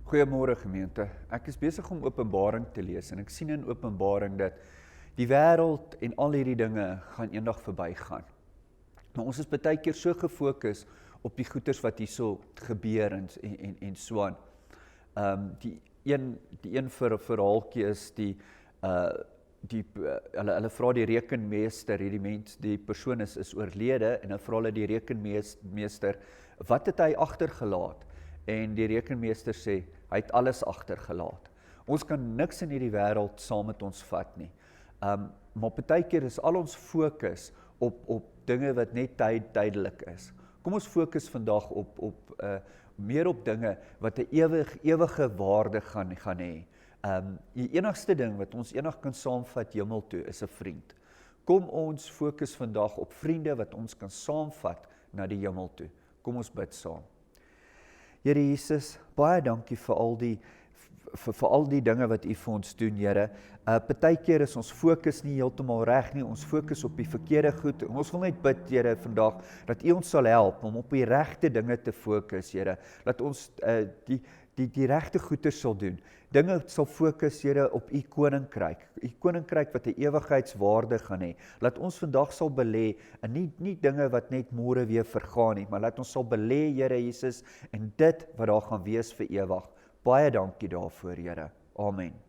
Goeiemôre gemeente. Ek is besig om Openbaring te lees en ek sien in Openbaring dat die wêreld en al hierdie dinge gaan eendag verbygaan. Maar ons is baie keer so gefokus op die goeders wat hierso gebeur en so aan. Die een verhaaltjie is hulle vra die rekenmeester, die persoon is oorlede en dan vra hulle die rekenmeester, wat het hy agtergelaat? En die rekenmeester sê, hy het alles agtergelaat. Ons kan niks in hierdie wêreld saam met ons vat nie. Maar baie keer is al ons fokus op dinge wat net tydelik is. Kom ons fokus vandag meer op dinge wat 'n ewige waarde gaan hê. Die enigste ding wat ons eendag kan saamvat hemel toe is 'n vriend. Kom ons fokus vandag op vriende wat ons kan saamvat na die hemel toe. Kom ons bid saam. Here Jesus, baie dankie vir al die dinge wat U vir ons doen, Here. Partykeer is ons fokus nie heeltemal reg nie, ons fokus op die verkeerde goed. En ons wil net bid, Here, vandag, dat U ons sal help om op die regte dinge te fokus, Here. Dat ons die regte goeie sal doen. Dinge sal fokus, Here, op U koninkryk. U koninkryk wat 'n ewigheidswaarde gaan hê. Laat ons vandag sal belê en nie dinge wat net môre weer vergaan nie, maar laat ons sal belê, Here Jesus, en dit wat daar gaan wees vir ewig. Baie dankie daarvoor, Here. Amen.